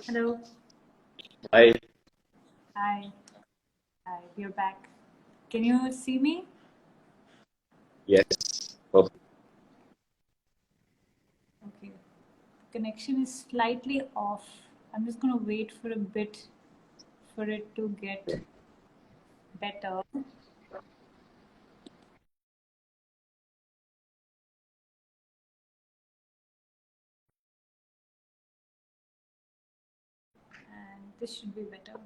Hello. Hi. Hi. Hi. We're back. Can you see me? Yes. Perfect. Okay. Connection is slightly off. I'm just going to wait for a bit for it to get better. And this should be better.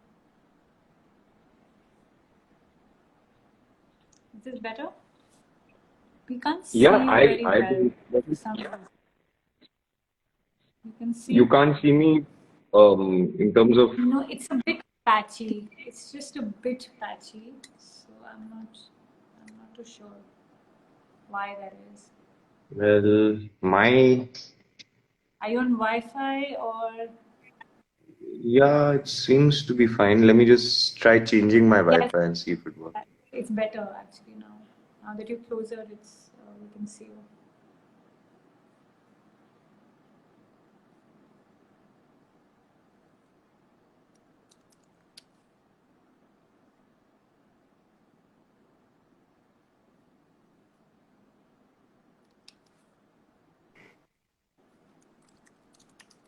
Is this better? We can't see Yeah, you I very I well believe that for some reason. You can you see? can't see me in terms of. No, it's a bit patchy. It's just a bit patchy. So I'm not too sure why that is. Well, my. Are you on Wi-Fi or? Yeah, it seems to be fine. Let me just try changing my Yes, Wi-Fi and see if it works. it's better actually now. Now that you're closer, it's we can see you.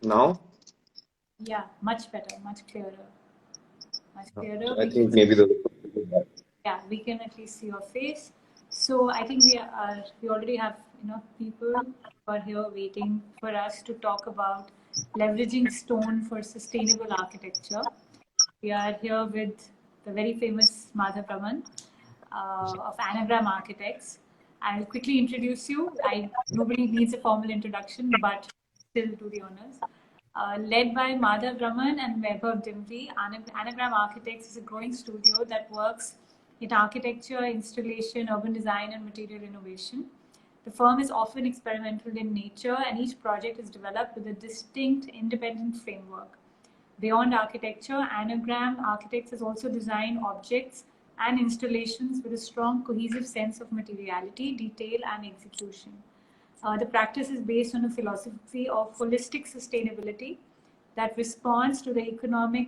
Now, Yeah, much better, much clearer, much clearer. I We can think maybe the. yeah, we can at least see your face. So I think we already have people who are here waiting for us to talk about leveraging stone for sustainable architecture. We are here with the very famous Madhav Raman of Anagram Architects. I'll quickly introduce you. Nobody needs a formal introduction, but still do the honors. Led by Madhav Raman and Vaibhav Dimri, Anagram Architects is a growing studio that works in architecture, installation, urban design, and material innovation. The firm is often experimental in nature, and each project is developed with a distinct, independent framework. Beyond architecture, Anagram Architects has also designed objects and installations with a strong, cohesive sense of materiality, detail, and execution. The practice is based on a philosophy of holistic sustainability that responds to the economic,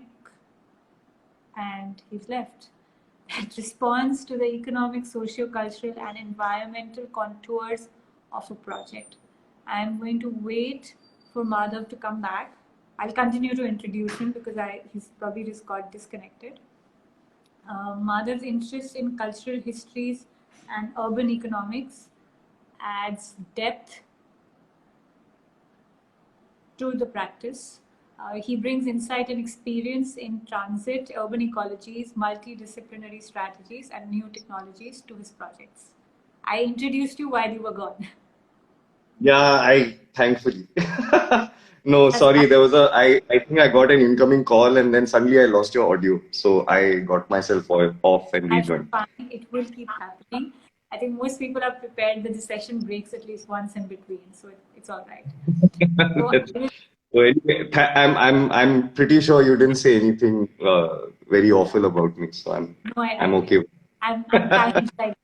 and he's left, that responds to the economic, socio-cultural, and environmental contours of a project. I'm going to wait for Madhav to come back. I'll continue to introduce him because he's probably just got disconnected. Madhav's interest in cultural histories and urban economics adds depth to the practice. He brings insight and experience in transit, urban ecologies, multidisciplinary strategies, and new technologies to his projects. I introduced you while you were gone. Yeah, I thankfully. No, That's sorry. There was I think I got an incoming call and then suddenly I lost your audio. So I got myself off and That's rejoined. fine. It will keep happening. I think most people are prepared that the session breaks at least once in between, so it's all right. So I will, So anyway, I'm pretty sure you didn't say anything very awful about me, so no, I'm okay. I'm kind like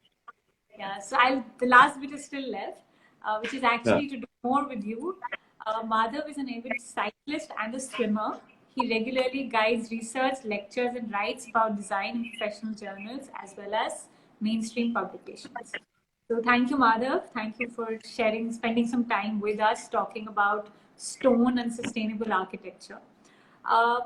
yeah. So the last bit is still left, which is Yeah. actually to do more with you. Madhav is an avid cyclist and a swimmer. He regularly guides research, lectures, and writes about design in professional journals as well as mainstream publications. So thank you, Madhav. Thank you for spending some time with us talking about stone and sustainable architecture. The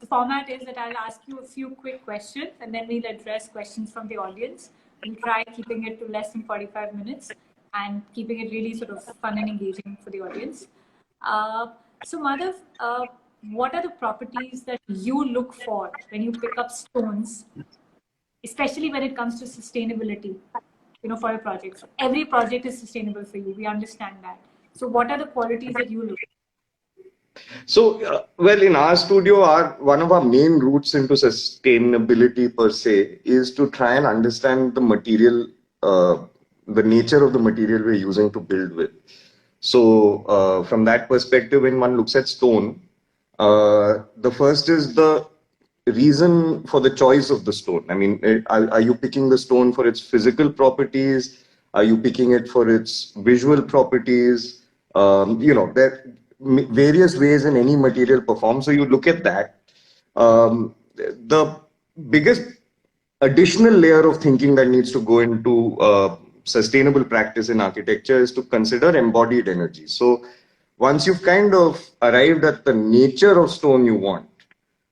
format is that I'll ask you a few quick questions and then we'll address questions from the audience. We'll try keeping it to less than 45 minutes and keeping it really sort of fun and engaging for the audience. So Madhav, what are the properties that you look for when you pick up stones, especially when it comes to sustainability, for a project? So every project is sustainable for you. We understand that. So what are the qualities that you look So, well, in our studio, our one of our main routes into sustainability per se is to try and understand the material, the nature of the material we're using to build with. So, from that perspective, when one looks at stone, the first is the reason for the choice of the stone. I mean, are you picking the stone for its physical properties? Are you picking it for its visual properties? There. various ways in any material performs. So you look at that. The biggest additional layer of thinking that needs to go into sustainable practice in architecture is to consider embodied energy. So once you've kind of arrived at the nature of stone you want,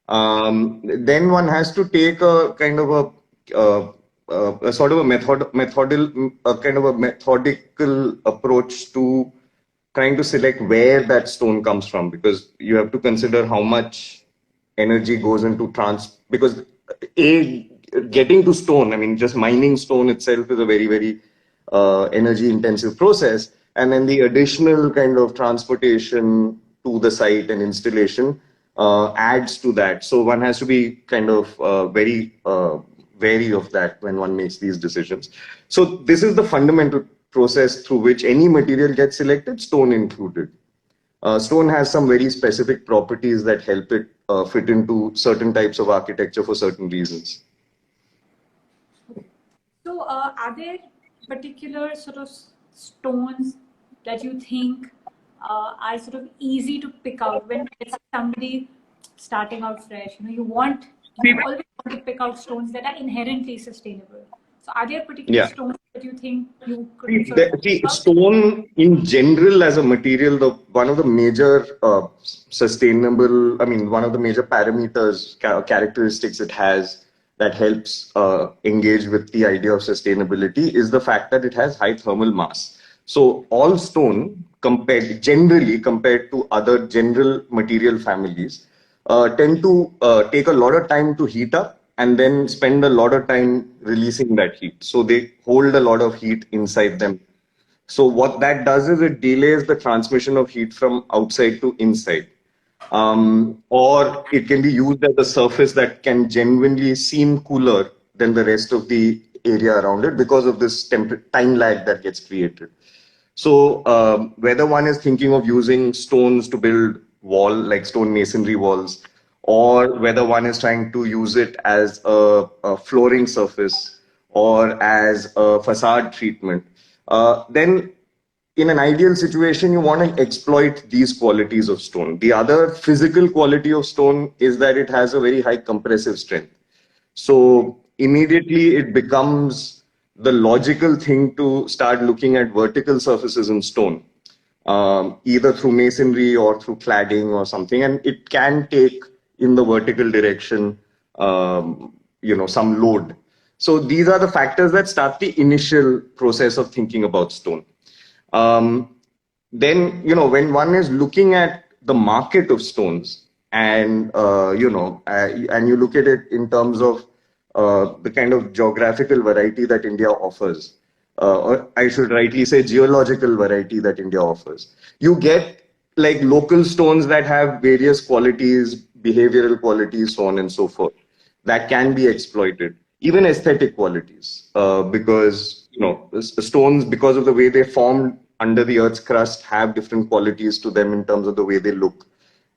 then one has to take a kind of a sort of a kind of a methodical approach to trying to select where that stone comes from, because you have to consider how much energy goes into because a getting to stone, I mean, just mining stone itself is a very energy intensive process, and then the additional kind of transportation to the site and installation adds to that. So one has to be kind of very wary of that when one makes these decisions. So this is the fundamental process through which any material gets selected, stone included. Stone has some very specific properties that help it fit into certain types of architecture for certain reasons. So, are there particular sort of stones that you think are sort of easy to pick out when it's somebody starting out fresh? You always want to pick out stones that are inherently sustainable. So, are there particular Yeah. stones that you think you could sort of pick out? Stone in general as a material, one of the major sustainable, I mean, one of the major parameters, characteristics it has that helps engage with the idea of sustainability is the fact that it has high thermal mass. So all stone generally compared to other general material families tend to take a lot of time to heat up and then spend a lot of time releasing that heat. So they hold a lot of heat inside them. So what that does is it delays the transmission of heat from outside to inside. Or it can be used as a surface that can genuinely seem cooler than the rest of the area around it because of this time lag that gets created. So whether one is thinking of using stones to build like stone masonry walls, or whether one is trying to use it as a flooring surface or as a facade treatment, then in an ideal situation, you want to exploit these qualities of stone. The other physical quality of stone is that it has a very high compressive strength. So immediately it becomes the logical thing to start looking at vertical surfaces in stone, either through masonry or through cladding or something. And it can take in the vertical direction, some load. So these are the factors that start the initial process of thinking about stone. Then, when one is looking at the market of stones and, and you look at it in terms of the kind of geographical variety that India offers, or I should rightly say geological variety that India offers, you get like local stones that have various qualities, behavioral qualities, so on and so forth, that can be exploited. Even aesthetic qualities, because stones, because of the way they formed under the Earth's crust, have different qualities to them in terms of the way they look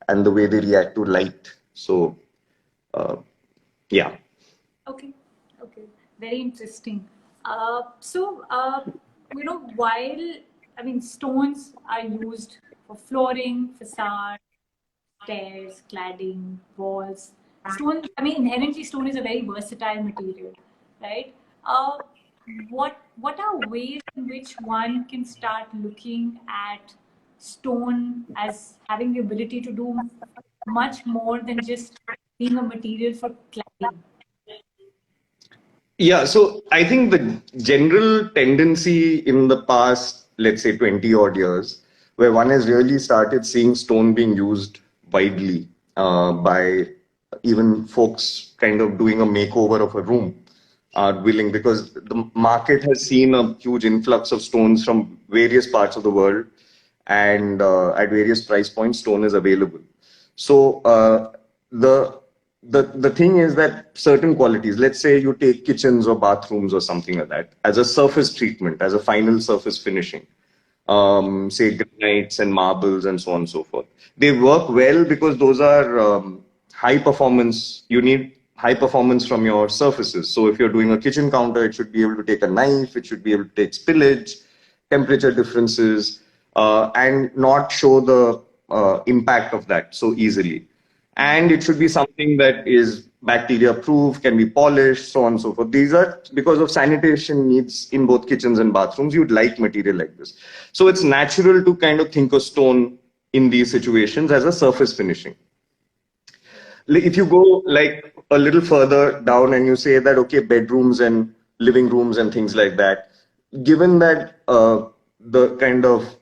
and the way they react to light. So, yeah. Okay, okay, very interesting. While I mean stones are used for flooring, facade, stairs, cladding, walls. Stone, I mean, inherently, stone is a very versatile material, right? Uh, what are ways in which one can start looking at stone as having the ability to do much more than just being a material for cladding? Yeah, so I think the general tendency in the past, let's say 20 odd years, where one has really started seeing stone being used widely by even folks kind of doing a makeover of a room are willing, because the market has seen a huge influx of stones from various parts of the world, and at various price points, stone is available. So the the thing is that certain qualities, let's say you take kitchens or bathrooms or something like that, as a surface treatment, as a final surface finishing, say granites and marbles and so on and so forth. They work well because those are high performance. You need high performance from your surfaces. So if you're doing a kitchen counter, it should be able to take a knife, it should be able to take spillage, temperature differences, and not show the impact of that so easily. And it should be something that is bacteria proof, can be polished, so on and so forth. These are because of sanitation needs in both kitchens and bathrooms. You'd like material like this. So it's natural to kind of think of stone in these situations as a surface finishing. If you go like a little further down and you say that, okay, bedrooms and living rooms and things like that, given that the kind of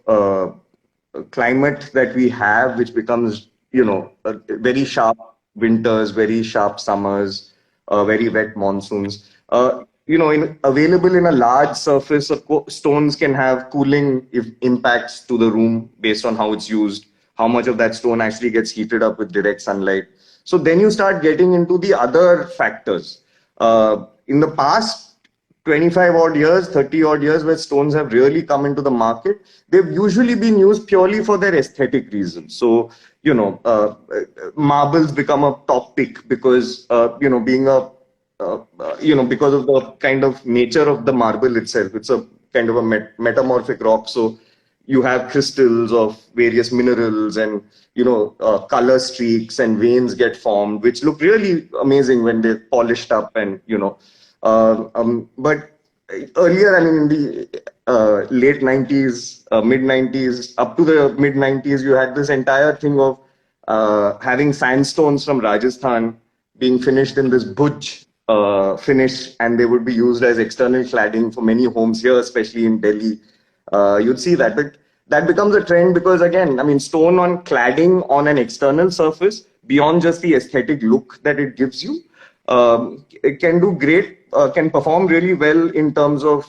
climate that we have, which becomes, very sharp winters, very sharp summers, very wet monsoons, available in a large surface, stones can have cooling impacts to the room based on how it's used, how much of that stone actually gets heated up with direct sunlight. So then you start getting into the other factors. In the past 25 odd years, 30 odd years, where stones have really come into the market, they've usually been used purely for their aesthetic reasons. So, marbles become a top pick because, being a because of the kind of nature of the marble itself. It's a kind of a metamorphic rock. So you have crystals of various minerals and, color streaks and veins get formed, which look really amazing when they're polished up and, but earlier, I mean, in the late 90s, mid 90s, up to the mid 90s, you had this entire thing of having sandstones from Rajasthan being finished in this bhuj finish, and they would be used as external cladding for many homes here, especially in Delhi. You'd see that, but that becomes a trend because, again, I mean, stone on cladding on an external surface, beyond just the aesthetic look that it gives you, it can do great, can perform really well in terms of,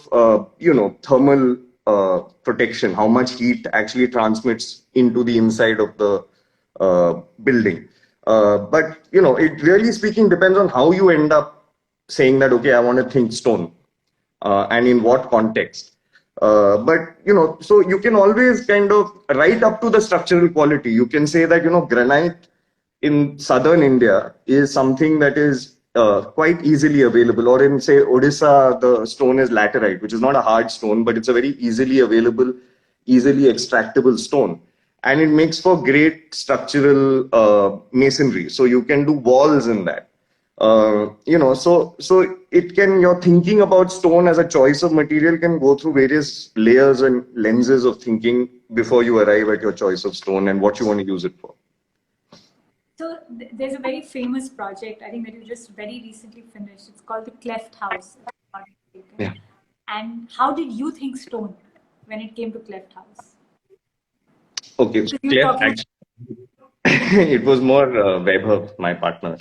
thermal protection, how much heat actually transmits into the inside of the building. But, it really speaking depends on how you end up saying that, okay, I want to think stone and in what context. But, so you can always kind of right up to the structural quality. You can say that, granite in southern India is something that is quite easily available. Or in, say, Odisha, the stone is laterite, which is not a hard stone, but it's a very easily available, easily extractable stone. And it makes for great structural masonry. So you can do walls in that. So it can, your thinking about stone as a choice of material can go through various layers and lenses of thinking before you arrive at your choice of stone and what you want to use it for. So there's a very famous project, I think, that you just very recently finished. It's called the Cleft House. Yeah. And how did you think stone when it came to Cleft House? Okay, Cleft actually, it was more Vaibhav, my partner.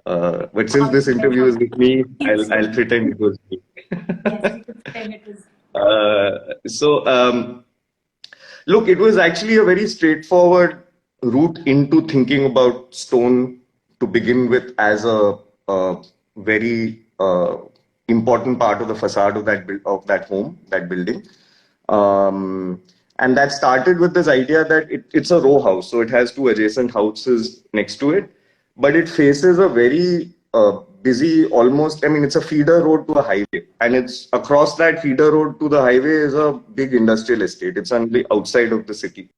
But since this interview is with me, I'll pretend it was me. Yes, you could pretend it was. Look, it was actually a very straightforward route into thinking about stone to begin with as a very important part of the facade of that home, that building. And that started with this idea that it's a row house, so it has two adjacent houses next to it, but it faces a very busy, almost, I mean, it's a feeder road to a highway, and it's across that feeder road to the highway is a big industrial estate. It's on the outside of the city.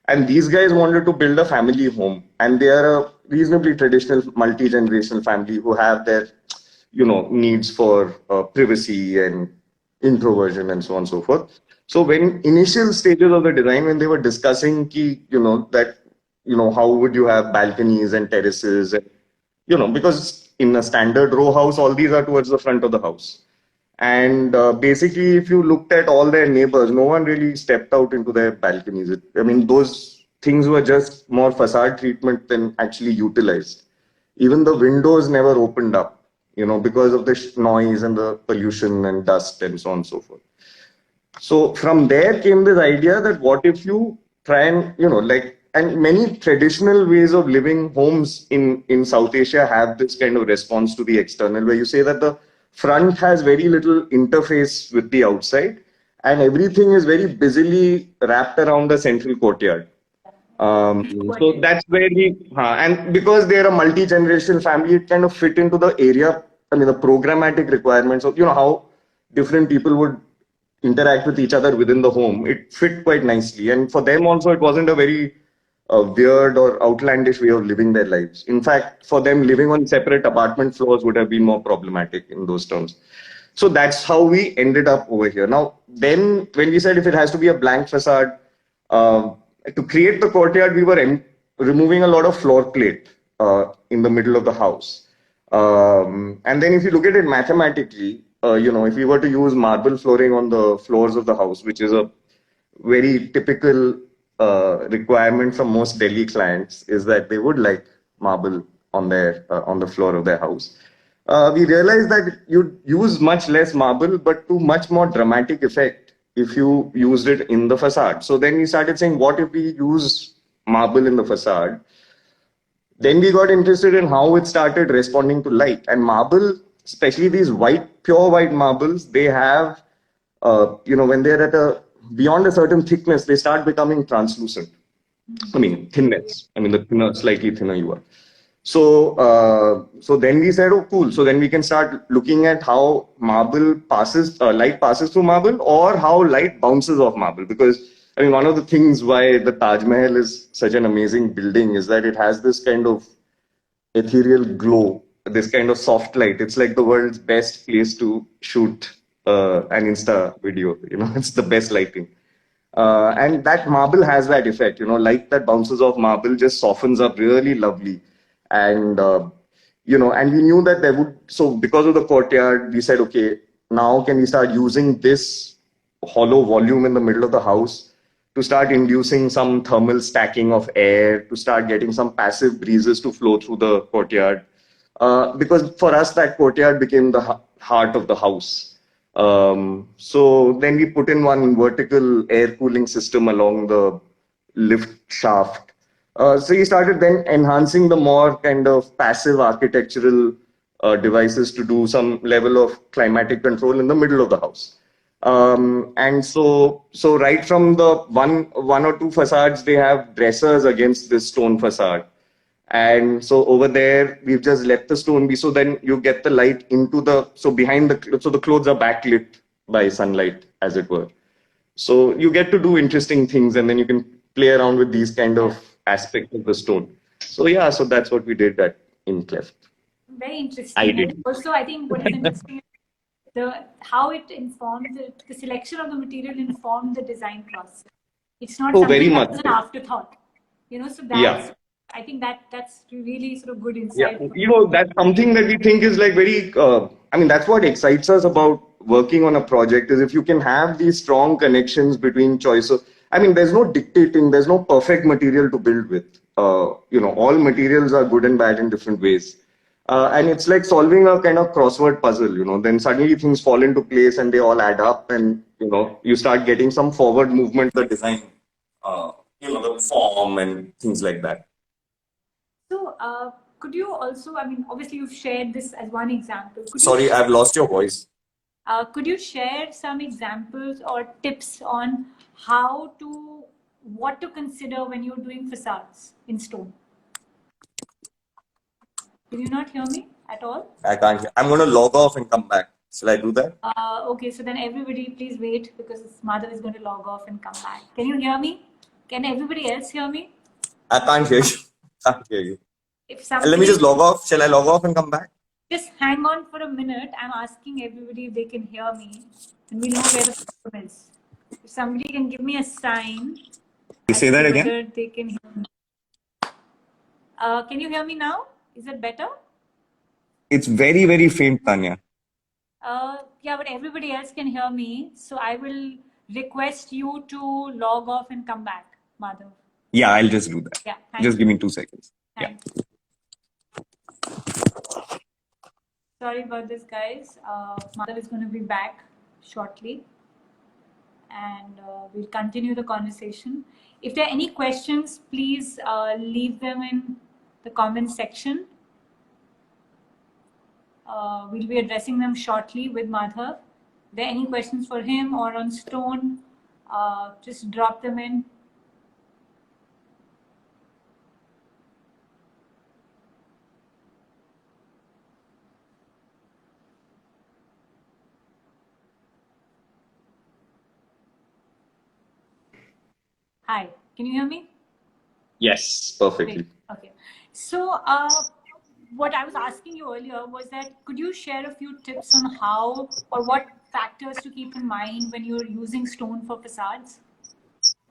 And these guys wanted to build a family home, and they are a reasonably traditional multi-generational family who have their, needs for privacy and introversion and so on and so forth. So when initial stages of the design, when they were discussing how would you have balconies and terraces, and, because in a standard row house, all these are towards the front of the house. And basically, if you looked at all their neighbors, no one really stepped out into their balconies. I mean, those things were just more facade treatment than actually utilized. Even the windows never opened up, because of the noise and the pollution and dust and so on and so forth. So from there came this idea that what if you try and, and many traditional ways of living homes in South Asia have this kind of response to the external, where you say that the front has very little interface with the outside and everything is very busily wrapped around the central courtyard. So that's where and because they're a multi-generational family, it kind of fit into the area, I mean, the programmatic requirements of, how different people would interact with each other within the home. It fit quite nicely. And for them also, it wasn't a very a weird or outlandish way of living their lives. In fact, for them, living on separate apartment floors would have been more problematic in those terms. So that's how we ended up over here. Now, then when we said if it has to be a blank facade, to create the courtyard, we were removing a lot of floor plate in the middle of the house. And then if you look at it mathematically, if we were to use marble flooring on the floors of the house, which is a very typical requirement from most Delhi clients, is that they would like marble on their on the floor of their house. We realized that you'd use much less marble, but to much more dramatic effect if you used it in the facade. So then we started saying, what if we use marble in the facade? Then we got interested in how it started responding to light. And marble, especially these pure white marbles, they have, when they're at a beyond a certain thickness, they start becoming translucent. I mean, thinness. I mean, the slightly thinner you are. So then we said, oh, cool. So then we can start looking at how light passes through marble, or how light bounces off marble. Because I mean, one of the things why the Taj Mahal is such an amazing building is that it has this kind of ethereal glow, this kind of soft light. It's like the world's best place to shoot an Insta video. It's the best lighting. And that marble has that effect, light that bounces off marble just softens up really lovely. And, and we knew that so because of the courtyard, we said, okay, now can we start using this hollow volume in the middle of the house to start inducing some thermal stacking of air, to start getting some passive breezes to flow through the courtyard. Because for us, that courtyard became the heart of the house. So then we put in one vertical air cooling system along the lift shaft. So we started then enhancing the more kind of passive architectural devices to do some level of climatic control in the middle of the house. And so right from the one or two facades, they have dressers against this stone facade. And so over there, we've just let the stone be. So then you get the light so the clothes are backlit by sunlight, as it were. So you get to do interesting things, and then you can play around with these kind of aspects of the stone. So yeah, so that's what we did in Cleft. Very I interesting. And did. also, I think what is interesting is how it informed the selection of the material informed the design process. It's not Oh, very something that much was an so. afterthought. So Yeah. I think that's really sort of good Yeah, insight. that's something that we think is like I mean, that's what excites us about working on a project is if you can have these strong connections between choice of, I mean, there's no dictating, there's no perfect material to build with. All materials are good and bad in different ways. And it's like solving a kind of crossword puzzle, then suddenly things fall into place and they all add up and, you start getting some forward movement, the design, the form and things like that. So, could you also, I mean, obviously you've shared this as one example. Sorry, I've lost your voice. Could you share some examples or tips on what to consider when you're doing facades in stone? Can you not hear me at all? I can't hear. I'm going to log off and come back. Shall I do that? Okay, so then everybody please wait because Madhav is going to log off and come back. Can you hear me? Can everybody else hear me? I can't hear you. Can't hear you. If Let me somebody just log off. Shall I log off and come back? just hang on for a minute. I'm asking everybody if they can hear me, and we'll know where the problem is. If somebody can give me a sign, Say that again. whether they can hear me. Can you hear me now? Is it better? It's very, very faint, Tanya. Yeah, but everybody else can hear me. So I will request you to log off and come back, Madhav. Yeah, I'll just do that. Yeah, just give me 2 seconds. Thanks. Yeah. Sorry about this, guys. Madhav is going to be back shortly. And we'll continue the conversation. If there are any questions, please leave them in the comment section. We'll be addressing them shortly with Madhav. If there are any questions for him or on stone, just drop them in. Hi, can you hear me? Yes, Great. perfectly. Okay. So, what I was asking you earlier was that could you share a few tips on how or what factors to keep in mind when you're using stone for facades?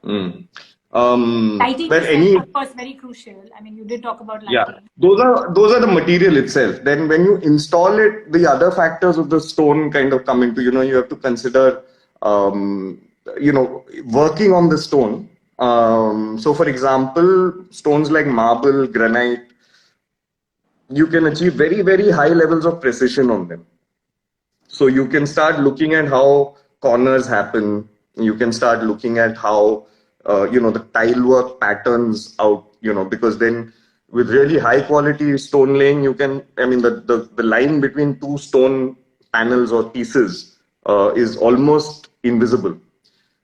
Mm. Lighting Well, is, any of course, very crucial. I mean, you did talk about Yeah, lighting. those are the material itself. Then when you install it, the other factors of the stone kind of come into, you have to consider, um, working on the stone. So for example, stones like marble, granite, you can achieve very, very high levels of precision on them. So you can start looking at how corners happen. You can start looking at how the tile work patterns out. Because then with really high quality stone laying, you can. I mean, the line between two stone panels or pieces is almost invisible.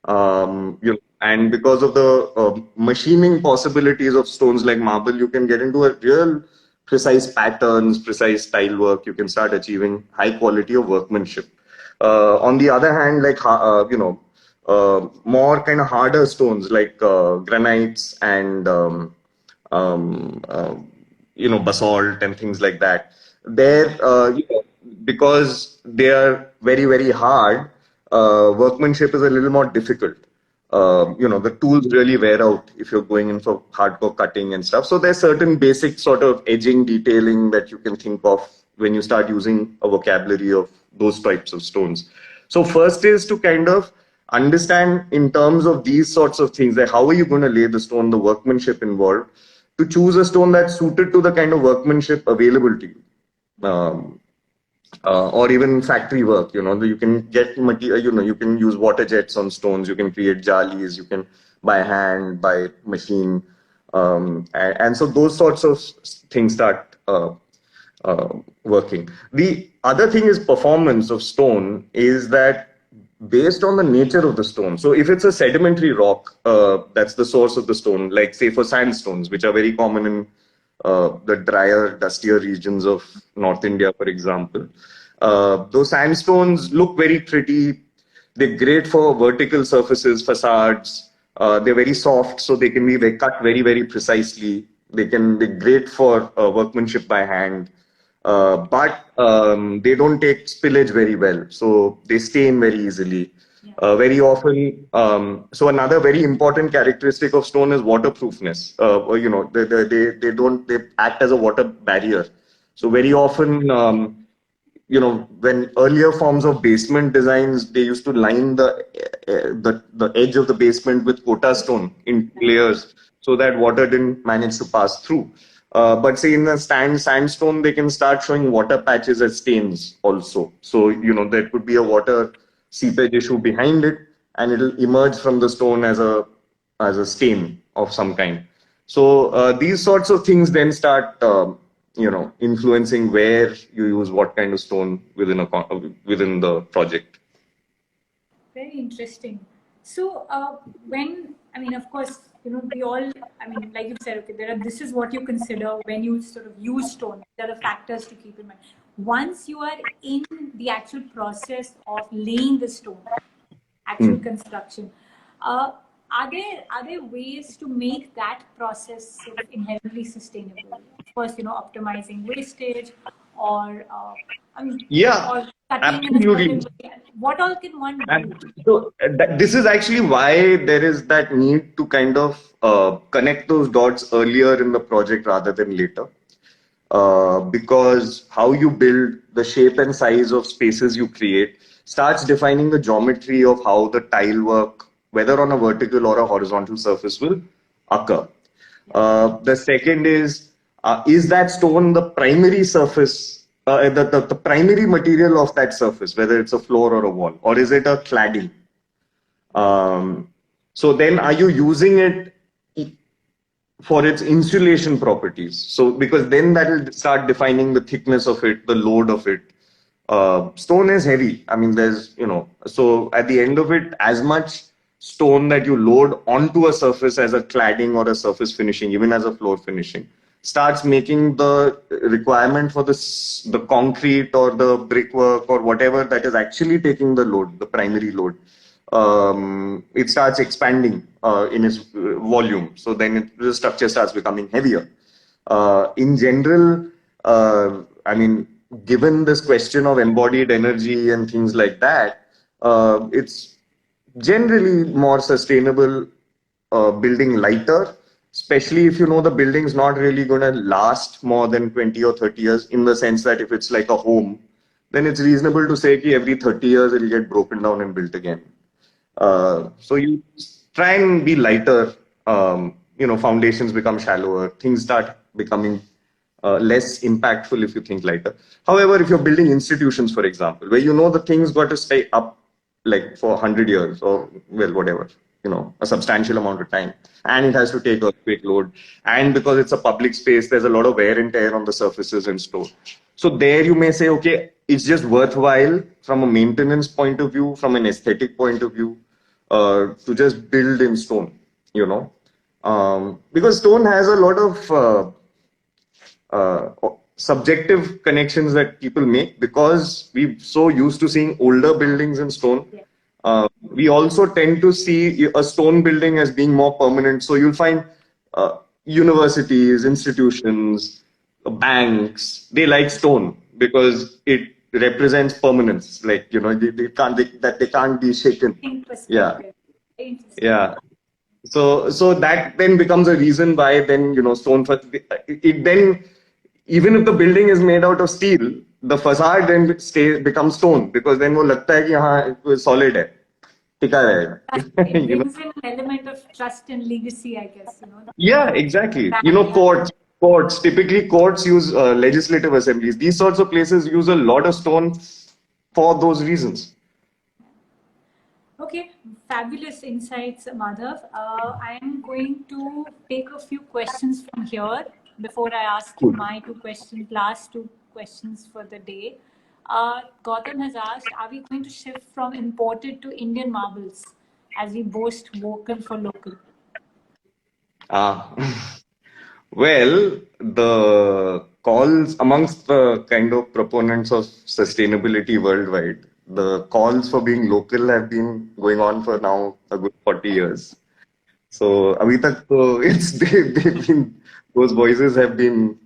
And because of the machining possibilities of stones like marble, you can get into a real precise patterns, precise style work. You can start achieving high quality of workmanship. On the other hand, like more kind of harder stones like granites and um, uh, basalt and things like that. There, because they are very, very hard, workmanship is a little more difficult. The tools really wear out if you're going in for hardcore cutting and stuff. So there's certain basic sort of edging detailing that you can think of when you start using a vocabulary of those types of stones. So first is to kind of understand in terms of these sorts of things, that how are you going to lay the stone, the workmanship involved, to choose a stone that's suited to the kind of workmanship available to you. Or even factory work, you can get material, you can use water jets on stones, you can create jalis, you can by hand, by machine. And so those sorts of things start working. The other thing is performance of stone is that based on the nature of the stone. So if it's a sedimentary rock, that's the source of the stone, like say for sandstones, which are very common in the drier, dustier regions of North India, for example. Those sandstones look very pretty. They're great for vertical surfaces, facades. They're very soft, so they can be cut very, very precisely. They can be great for workmanship by hand. But they don't take spillage very well, so they stain very easily. Yeah. Very often, so another very important characteristic of stone is waterproofness. They act as a water barrier. So very often, when earlier forms of basement designs, they used to line the edge of the basement with kota stone in layers so that water didn't manage to pass through. But say in the sandstone, they can start showing water patches as stains also. So, there could be a water seepage issue behind it, and it'll emerge from the stone as a stain of some kind. So these sorts of things then start, influencing where you use what kind of stone within the project. Very interesting. So, I mean, of course, we all, I mean, like you said, okay, this is what you consider when you sort of use stone. There are factors to keep in mind. Once you are in the actual process of laying the stone, actual Hmm. construction, uh, are there ways to make that process sort of inherently sustainable? Of course, optimizing wastage, or I mean, Yeah, or cutting in a certain absolutely. way. What all can one do? This is actually why there is that need to kind of connect those dots earlier in the project rather than later. Because how you build, the shape and size of spaces you create starts defining the geometry of how the tile work, whether on a vertical or a horizontal surface, will occur. The second is that stone the primary surface, the primary material of that surface, whether it's a floor or a wall, or is it a cladding? So then are you using it for its insulation properties? So because then that will start defining the thickness of it, the load of it. Stone is heavy. I mean, so at the end of it, as much stone that you load onto a surface as a cladding or a surface finishing, even as a floor finishing, starts making the requirement for the concrete or the brickwork or whatever that is actually taking the load, the primary load, it starts expanding in its volume. So then the structure starts becoming heavier. In general, I mean, given this question of embodied energy and things like that, it's generally more sustainable building lighter, especially if you know the building's not really going to last more than 20 or 30 years, in the sense that if it's like a home, then it's reasonable to say that every 30 years it'll get broken down and built again. So you try and be lighter. Foundations become shallower. Things start becoming less impactful if you think lighter. However, if you're building institutions, for example, where you know the things got to stay up like for 100 years or well, whatever, a substantial amount of time, and it has to take earthquake load, and because it's a public space, there's a lot of wear and tear on the surfaces and stuff. So there you may say, okay, it's just worthwhile from a maintenance point of view, from an aesthetic point of view, to just build in stone, because stone has a lot of subjective connections that people make because we're so used to seeing older buildings in stone. We also tend to see a stone building as being more permanent. So you'll find universities, institutions, banks, they like stone because it represents permanence. Like, they can't be shaken. Yeah. Yeah. So that then becomes a reason why then, stone, it then, even if the building is made out of steel, the facade then becomes stone because then वो लगता है कि हाँ solid है, टिका रहेगा. It brings in an element of trust and legacy, I guess. Yeah, exactly. Typically courts use legislative assemblies. These sorts of places use a lot of stone for those reasons. Okay, fabulous insights, Madhav. I am going to take a few questions from here before I ask you my last two questions for the day. Gautam has asked, are we going to shift from imported to Indian marbles as we boast vocal for local? Well, the calls amongst the kind of proponents of sustainability worldwide, the calls for being local have been going on for now a good 40 years. So, abhi tak to they've been, those voices have been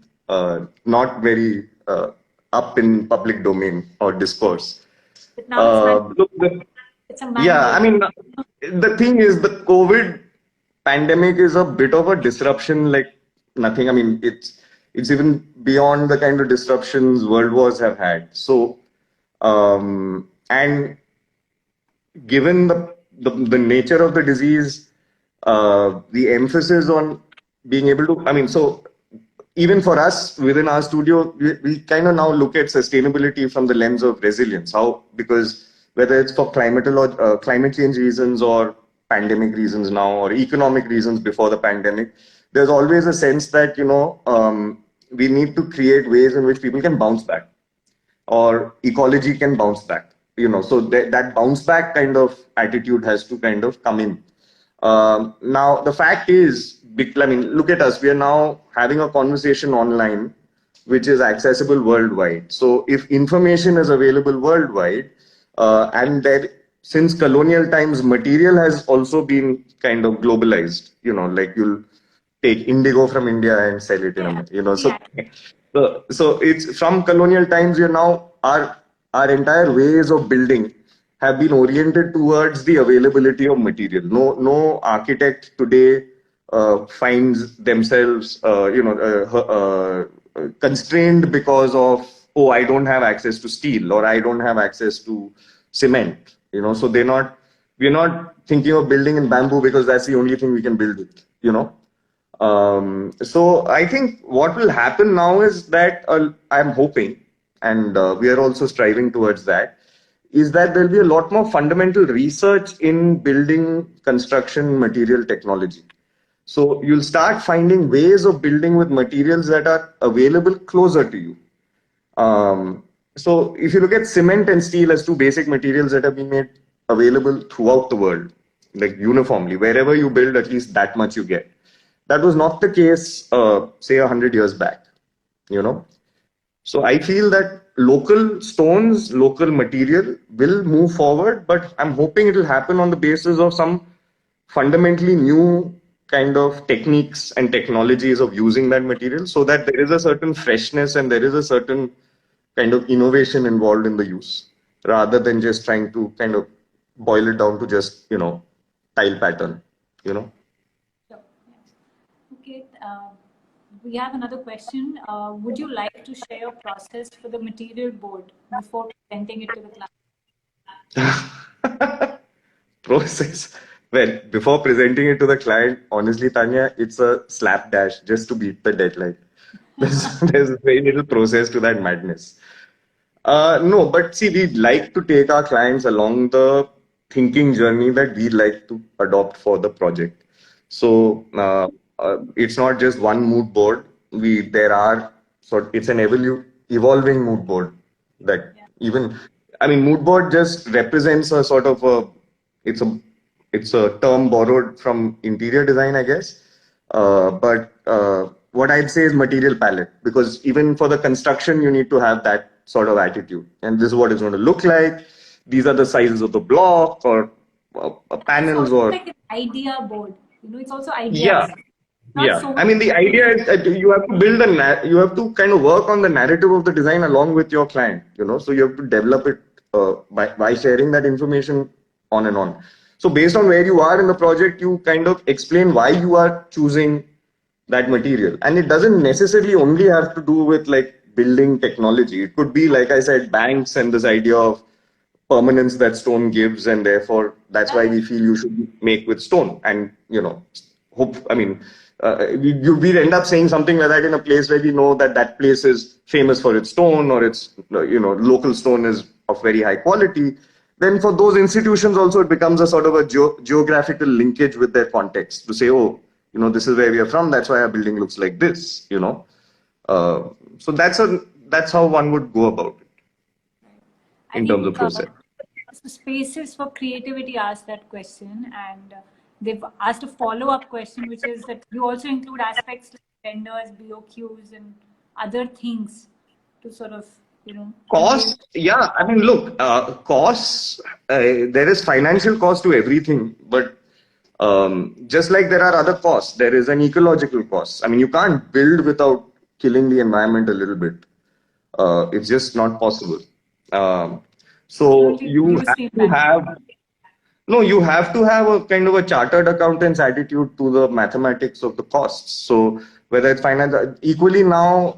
not very up in public domain or discourse. But now it's a mandate. Yeah, I mean, the thing is, the COVID pandemic is a bit of a disruption like nothing. I mean, it's even beyond the kind of disruptions world wars have had. So, and given the nature of the disease, the emphasis on being able to, I mean, so even for us within our studio, we kind of now look at sustainability from the lens of resilience. Because whether it's for climate change reasons or pandemic reasons now or economic reasons before the pandemic, there's always a sense that, we need to create ways in which people can bounce back or ecology can bounce back, so that bounce back kind of attitude has to kind of come in. Now, the fact is, I mean, look at us. We are now having a conversation online, which is accessible worldwide. So if information is available worldwide, and that since colonial times, material has also been kind of globalized, like you'll take indigo from India and sell it in America, so it's from colonial times, now our entire ways of building have been oriented towards the availability of material. No architect today finds themselves, constrained because of, oh, I don't have access to steel or I don't have access to cement. So we're not thinking of building in bamboo because that's the only thing we can build with. So I think what will happen now is that I'm hoping, and we are also striving towards that, is that there'll be a lot more fundamental research in building construction material technology. So you'll start finding ways of building with materials that are available closer to you. So if you look at cement and steel as two basic materials that have been made available throughout the world, like uniformly, wherever you build, at least that much you get. That was not the case, say 100 years back, So I feel that local stones, local material will move forward, but I'm hoping it will happen on the basis of some fundamentally new kind of techniques and technologies of using that material, so that there is a certain freshness and there is a certain kind of innovation involved in the use, rather than just trying to kind of boil it down to just, tile pattern, you know. Sure. Yeah. Okay. We have another question. Would you like to share your process for the material board before presenting it to the client? Process. Well, before presenting it to the client, honestly, Tanya, it's a slapdash just to beat the deadline. There's very little process to that madness. No, but see, we'd like to take our clients along the thinking journey that we like to adopt for the project. So it's not just one mood board. There are it's an evolving mood board that Yeah. even, I mean, mood board just represents a sort of it's a it's a term borrowed from interior design, I guess. But what I'd say is material palette, because even for the construction, you need to have that sort of attitude. And this is what it's going to look like. These are the sizes of the block or It's panels also or like an idea board. It's also yeah, ideas, not yeah. so I much mean, the idea is that you have to you have to kind of work on the narrative of the design along with your client, so you have to develop it by sharing that information on and on. So based on where you are in the project, you kind of explain why you are choosing that material. And it doesn't necessarily only have to do with like building technology. It could be, like I said, banks and this idea of permanence that stone gives, and therefore that's why we feel you should make with stone. And hope, I mean, we'd end up saying something like that in a place where we know that that place is famous for its stone, or its local stone is of very high quality. Then for those institutions also, it becomes a sort of a geographical linkage with their context to say, oh, this is where we are from, that's why our building looks like this. uh, so that's how one would go about it I in terms of think process. Spaces for Creativity asked that question, and they've asked a follow-up question, which is that you also include aspects like vendors, BOQs, and other things to sort of, give. Cost, yeah. I mean, look, costs, there is financial cost to everything, but just like there are other costs, there is an ecological cost. I mean, you can't build without killing the environment a little bit. It's just not possible. Um, so Absolutely you reduce have the to impact. have No, you have to have a kind of a chartered accountant's attitude to the mathematics of the costs. So whether it's finance, equally now,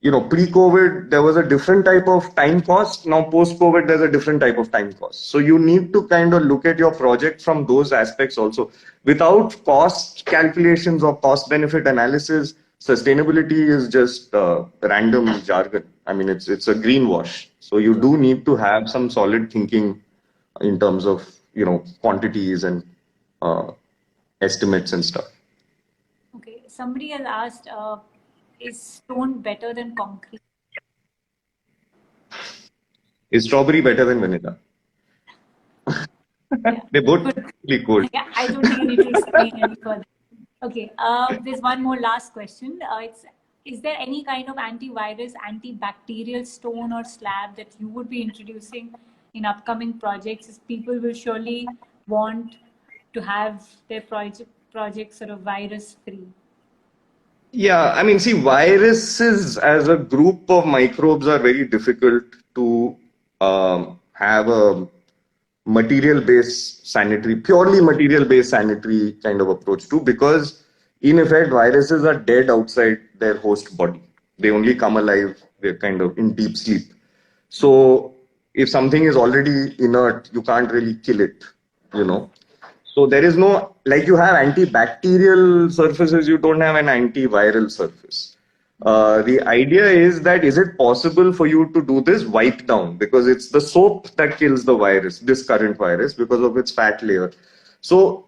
pre-COVID, there was a different type of time cost. Now, post-COVID, there's a different type of time cost. So you need to kind of look at your project from those aspects also. Without cost calculations or cost benefit analysis, sustainability is just random jargon. I mean, it's a greenwash. So you do need to have some solid thinking in terms of quantities and uh, estimates and stuff. Okay, somebody has asked, is stone better than concrete? Is strawberry better than vanilla? Yeah. They're both Good. equally good. Yeah, I don't think you need to explain any further. Okay, there's one more last question. Is there any kind of antivirus, antibacterial stone or slab that you would be introducing in upcoming projects? As people will surely want to have their project sort of virus free. Yeah, I mean, see, viruses as a group of microbes are very difficult to have a purely material based sanitary kind of approach to, because in effect, viruses are dead outside their host body. They only come alive, they're kind of in deep sleep. So if something is already inert, you can't really kill it, you know. So there is no, like you have antibacterial surfaces, you don't have an antiviral surface. The idea is it possible for you to do this wipe down, because it's the soap that kills the virus, this current virus, because of its fat layer. So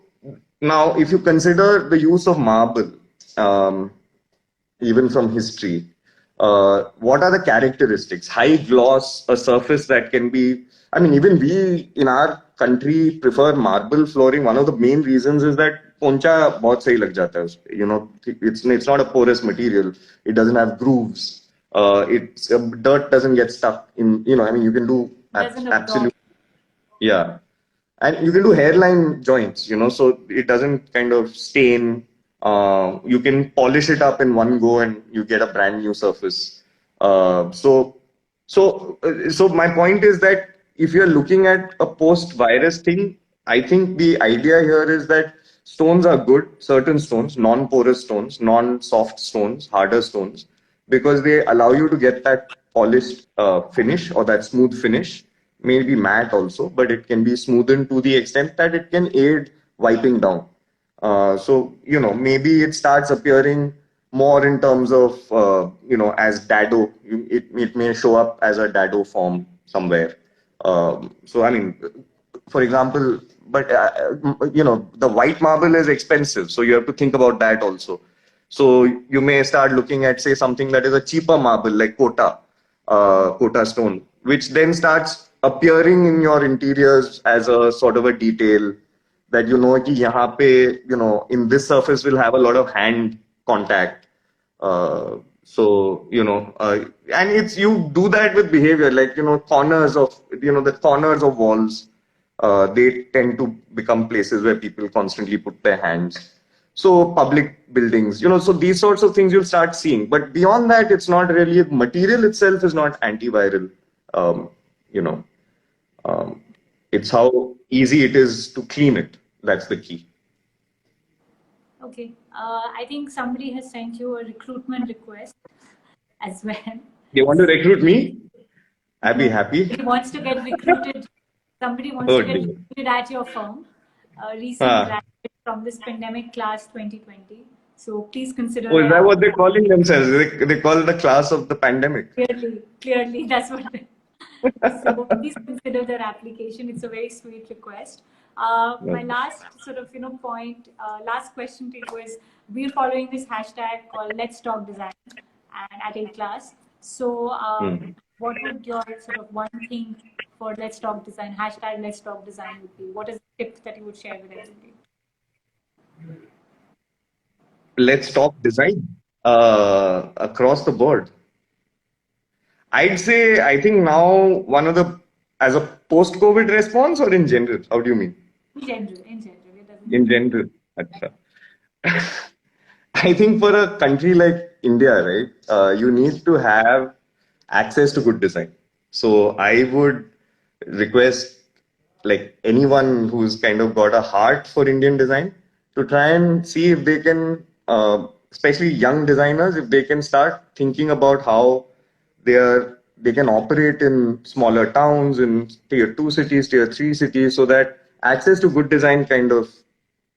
now, if you consider the use of marble, um, even from history, what are the characteristics? High gloss, a surface that can be, I mean, even we in our country prefer marble flooring. One of the main reasons is that poncha bahut sahi lag jata hai uspe. It's not a porous material. It doesn't have grooves. It's dirt doesn't get stuck in, I mean, you can do Doesn't absorb. absolute, yeah. And you can do hairline joints, so it doesn't kind of stain. You can polish it up in one go and you get a brand new surface. So my point is that if you're looking at a post-virus thing, I think the idea here is that stones are good, certain stones, non-porous stones, non-soft stones, harder stones, because they allow you to get that polished finish or that smooth finish, maybe matte also, but it can be smoothened to the extent that it can aid wiping down. So, maybe it starts appearing more in terms of, as dado. It may show up as a dado form somewhere. So, I mean, for example, but, the white marble is expensive. So you have to think about that also. So you may start looking at, say, something that is a cheaper marble like Kota stone, which then starts appearing in your interiors as a sort of a detail that कि यहाँ पे, in this surface will have a lot of hand contact. And you do that with behavior, like, the corners of walls, they tend to become places where people constantly put their hands. So public buildings, so these sorts of things you'll start seeing. But beyond that, it's not really, material itself is not antiviral. Um, you know, um, it's how easy it is to clean it. That's the key. Okay. I think somebody has sent you a recruitment request as well. They want to recruit me? I'd be No, happy. somebody wants to get recruited. Somebody wants Oh, to get dear. recruited at your firm. A recent Ah. graduate from this pandemic class 2020. So please consider Oh, is their that what they're calling themselves? They call it the class of the pandemic. clearly that's what. So please consider their application. It's a very sweet request. My last sort of point, last question to you is we're following this hashtag called Let's Talk Design and at A class. So Hmm. what would your sort of one thing for Let's Talk Design hashtag Let's Talk Design would be? What is the tip that you would share with everybody? Let's talk design across the board. I think now as a post-COVID response or in general? How do you mean? In general, it doesn't In have to. general. Acha. I think for a country like India, right, you need to have access to good design. So I would request like anyone who's kind of got a heart for Indian design to try and see if they can, especially young designers, if they can start thinking about how they can operate in smaller towns, in tier two cities, tier three cities, so that access to good design kind of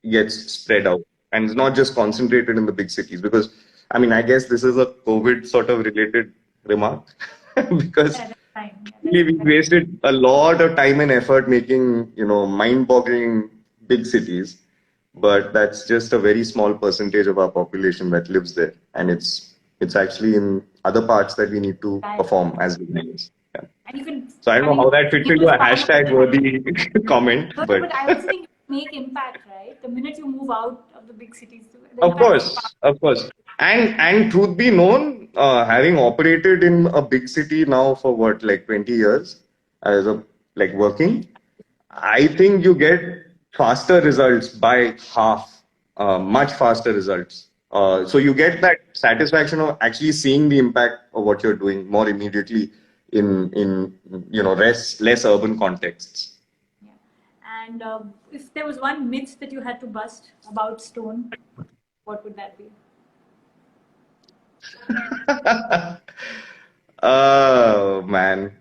gets spread out and it's not just concentrated in the big cities. Because I mean, I guess this is a COVID sort of related remark because Yeah, that's fine. Yeah, really we wasted a lot of time and effort making, mind-boggling big cities, but that's just a very small percentage of our population that lives there, and it's actually in other parts that we need to right. perform as designers. Yeah. And you can, So I don't I know mean, how that fits into people a found hashtag worthy comment, no, but but I also think make impact, right? The minute you move out of the big cities, the of impact is far. course, of course. And truth be known, having operated in a big city now for what, like 20 years as a like working, I think you get faster results by half, much faster results. So you get that satisfaction of actually seeing the impact of what you're doing more immediately in less urban contexts. Yeah. And if there was one myth that you had to bust about stone, what would that be? Oh man.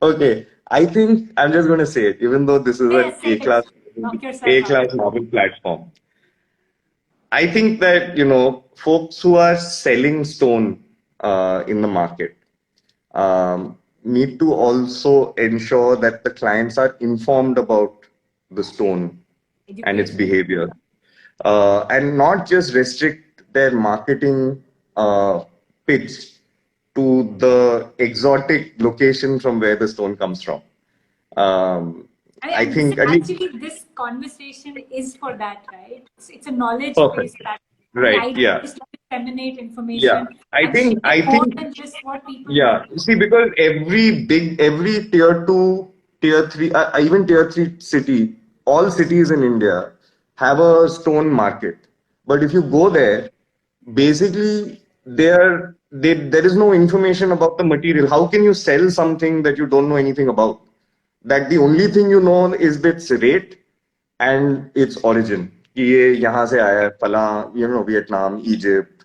Okay. I think I'm just gonna say it, even though this is an Yes, say it. Knock yourself A out. class Marvel platform. I think that, folks who are selling stone in the market need to also ensure that the clients are informed about the stone and its Educated. behavior, and not just restrict their marketing pitch to the exotic location from where the stone comes from. I And this is think at least, actually this conversation is for that, right? It's a knowledge based perfect. platform. The Right, idea yeah. is to disseminate Yeah, information I and think share I more think than just what people yeah. know. See, because every tier two, tier three, even tier three city, all cities in India have a stone market. But if you go there, basically there is no information about the material. How can you sell something that you don't know anything about? That the only thing you know is its rate and its origin. कि ये यहाँ से आया है, फला, Vietnam, Egypt,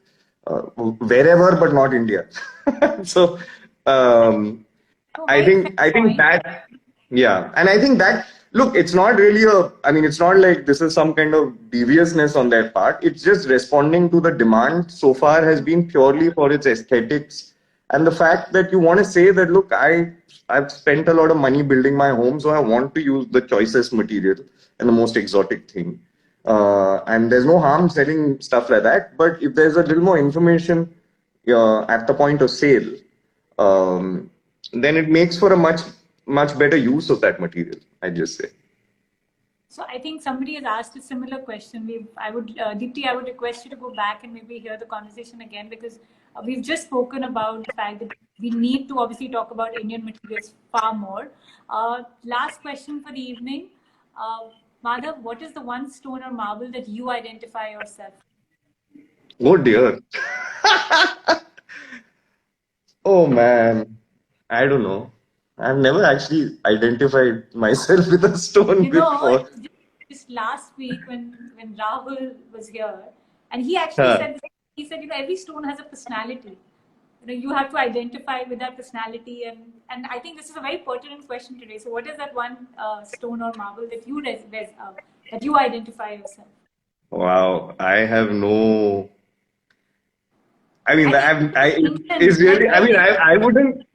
wherever, but not India. So um, So I very fair think point. that yeah, and I think that look, it's not really a. I mean, it's not like this is some kind of deviousness on their part. It's just responding to the demand so far has been purely for its aesthetics and the fact that you want to say that look, I've spent a lot of money building my home, so I want to use the choicest material and the most exotic thing. And there's no harm selling stuff like that. But if there's a little more information at the point of sale, um, then it makes for a much better use of that material. I just say. So I think somebody has asked a similar question. Deepti, I would request you to go back and maybe hear the conversation again because we've just spoken about the fact that we need to obviously talk about Indian materials far more. Last question for the evening. Uh, Madhav, what is the one stone or marble that you identify yourself? Oh dear. Oh man. I don't know. I've never actually identified myself with a stone You know, before. just last week when Rahul was here, and he actually Huh. said he said every stone has a personality. You have to identify with that personality, and I think this is a very pertinent question today. So, what is that one stone or marble that that you identify yourself? Wow. I have no. I mean, I think is Indian, really. I mean, I wouldn't.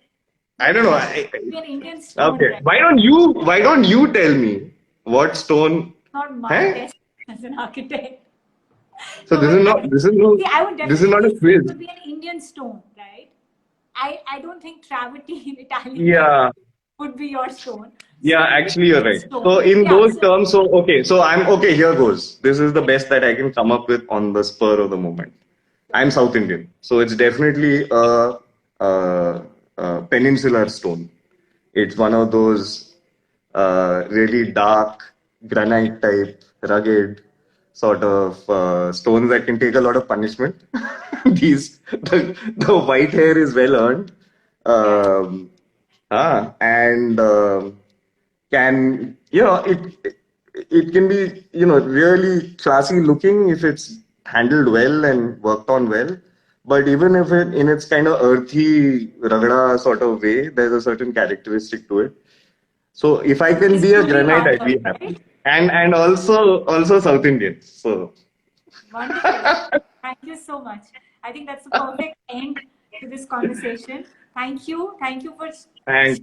I like don't know. it be an Indian stone, Okay. right? Why don't you tell me what stone? Not my Huh? test as an architect. So No, but see, I would this is not definitely a say it quiz. would be an Indian stone, right? I don't think travertine, Italian Yeah. travertine would be your stone. So Yeah, it would be actually, you're Indian right. So stone. in Yeah. those So terms, so okay, so I'm okay. Here goes. This is the best that I can come up with on the spur of the moment. I'm South Indian, so it's definitely a peninsular stone. It's one of those really dark granite type, rugged sort of stones that can take a lot of punishment. The white hair is well earned. yeah. And can it can be really classy looking if it's handled well and worked on well, but even if it in its kind of earthy ragda sort of way, there's a certain characteristic to it. So if I Which can is be a truly granite, I'd Madhav, be happy. right? And also South Indian. So Wonderful. Thank you so much. I think that's a perfect end to this conversation. Thank you. Thank you for thank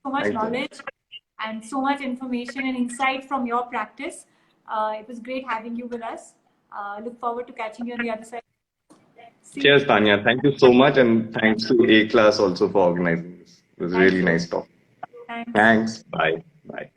so much thank you. knowledge and so much information and insight from your practice. It was great having you with us. Look forward to catching you on the other side. See you. Cheers, Tanya. Thank you so much, and thanks to A Class also for organizing this. It was Thank really you. nice talk. Thanks. Thanks. Bye. Bye.